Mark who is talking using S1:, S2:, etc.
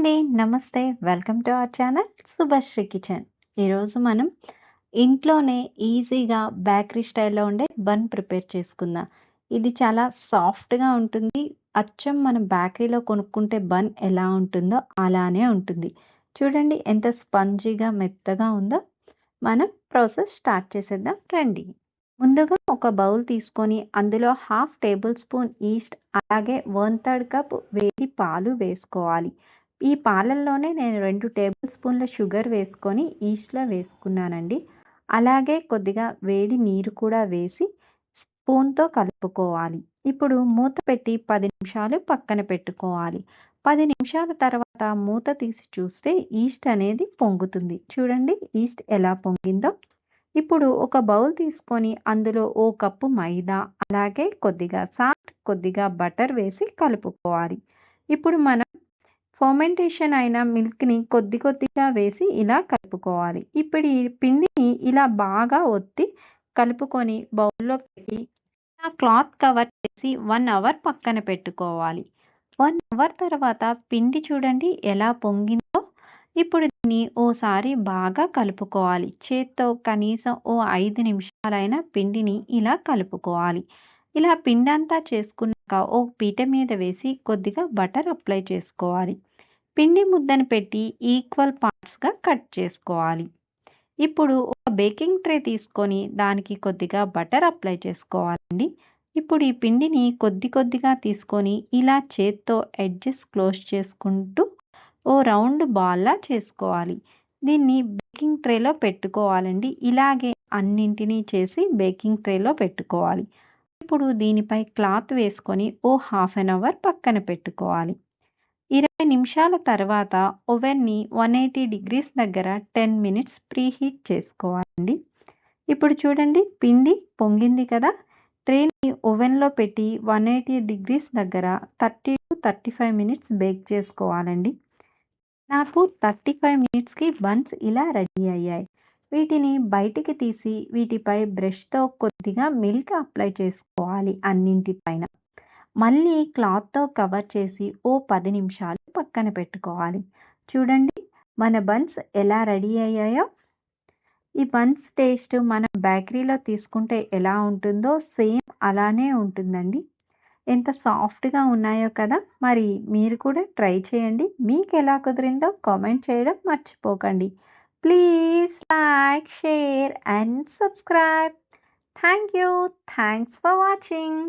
S1: అండి. నమస్తే. Welcome to our channel Subhashree kitchen. ఈరోజు మనం ఇంట్లోనే ఈజీగా బేకరీ స్టైల్‌లో ఉండే బన్ ప్రిపేర్ చేసుకుందాం. ఇది చాలా సాఫ్ట్‌గా ఉంటుంది. అచ్చం మనం బేకరీలో కొనుక్కుంటే బన్ ఎలా ఉంటుందో అలానే ఉంటుంది. చూడండి ఎంత స్పంజీగా మెత్తగా ఉందో. మనం ప్రాసెస్ స్టార్ట్ చేసేద్దాం రండి. ముందుగా ఒక బౌల్ తీసుకొని అందులో హాఫ్ టేబుల్ స్పూన్ ఈస్ట్ అలాగే 1/3 కప్ వేడి పాలు వేసుకోవాలి. ఈ పాలల్లోనే నేను 2 టేబుల్ స్పూన్ల షుగర్ వేసుకొని ఈస్ట్‌లో వేసుకున్నానండి. అలాగే కొద్దిగా వేడి నీరు కూడా వేసి స్పూన్‌తో కలుపుకోవాలి. ఇప్పుడు మూత పెట్టి 10 నిమిషాలు పక్కన పెట్టుకోవాలి. 10 నిమిషాల తర్వాత మూత తీసి చూస్తే ఈస్ట్ అనేది పొంగుతుంది. చూడండి ఈస్ట్ ఎలా పొంగిందో. ఇప్పుడు ఒక బౌల్ తీసుకొని అందులో ఓ కప్పు మైదా అలాగే కొద్దిగా సాల్ట్ కొద్దిగా బటర్ వేసి కలుపుకోవాలి. ఇప్పుడు మనం ఫర్మెంటేషన్ అయిన మిల్క్ని కొద్ది కొద్దిగా వేసి ఇలా కలుపుకోవాలి. ఇప్పుడు ఈ పిండిని ఇలా బాగా ఒత్తి కలుపుకొని బౌల్లో పెట్టి ఆ క్లాత్ కవర్ చేసి 1 అవర్ పక్కన పెట్టుకోవాలి. 1 అవర్ తర్వాత పిండి చూడండి ఎలా పొంగిందో. ఇప్పుడు దీన్ని ఓసారి బాగా కలుపుకోవాలి. చేత్తో కనీసం ఓ 5 నిమిషాలైనా పిండిని ఇలా కలుపుకోవాలి. ఇలా పిండంతా చేసుకున్నాక ఓ పీట మీద వేసి కొద్దిగా బటర్ అప్లై చేసుకోవాలి. పిండి ముద్దను పెట్టి ఈక్వల్ పార్ట్స్‌గా కట్ చేసుకోవాలి. ఇప్పుడు ఒక బేకింగ్ ట్రే తీసుకొని దానికి కొద్దిగా బటర్ అప్లై చేసుకోవాలండి. ఇప్పుడు ఈ పిండిని కొద్ది కొద్దిగా తీసుకొని ఇలా చేత్తో ఎడ్జెస్ క్లోజ్ చేసుకుంటూ ఓ రౌండ్ బాల్‌లా చేసుకోవాలి. దీన్ని బేకింగ్ ట్రేలో పెట్టుకోవాలండి. ఇలాగే అన్నింటినీ చేసి బేకింగ్ ట్రేలో పెట్టుకోవాలి. ఇప్పుడు దీనిపై క్లాత్ వేసుకొని ఓ హాఫ్ ఎన్ అవర్ పక్కన పెట్టుకోవాలి. 20 నిమిషాల తర్వాత ఓవెన్‌ని 180 డిగ్రీస్ దగ్గర 10 మినిట్స్ ప్రీహీట్ చేసుకోవాలండి. ఇప్పుడు చూడండి పిండి పొంగింది కదా! ట్రేని ఓవెన్‌లో పెట్టి 180 డిగ్రీస్ దగ్గర 30-35 మినిట్స్ బేక్ చేసుకోవాలండి. నాకు 35 మినిట్స్‌కి బన్స్ ఇలా రెడీ అయ్యాయి. వీటిని బయటికి తీసి వీటిపై బ్రష్‌తో కొద్దిగా మిల్క్ అప్లై చేసుకోవాలి అన్నింటిపైన. మళ్ళీ క్లాత్‌తో కవర్ చేసి ఓ 10 నిమిషాలు పక్కన పెట్టుకోవాలి. చూడండి మన బన్స్ ఎలా రెడీ అయ్యాయో. ఈ బన్స్ టేస్ట్ మనం బేకరీలో తీసుకుంటే ఎలా ఉంటుందో సేమ్ అలానే ఉంటుందండి. ఎంత సాఫ్ట్‌గా ఉన్నాయో కదా! మరి మీరు కూడా ట్రై చేయండి. మీకు ఎలా కుదిరిందో కామెంట్ చేయడం మర్చిపోకండి. Please like, share and subscribe. Thank you. Thanks for watching.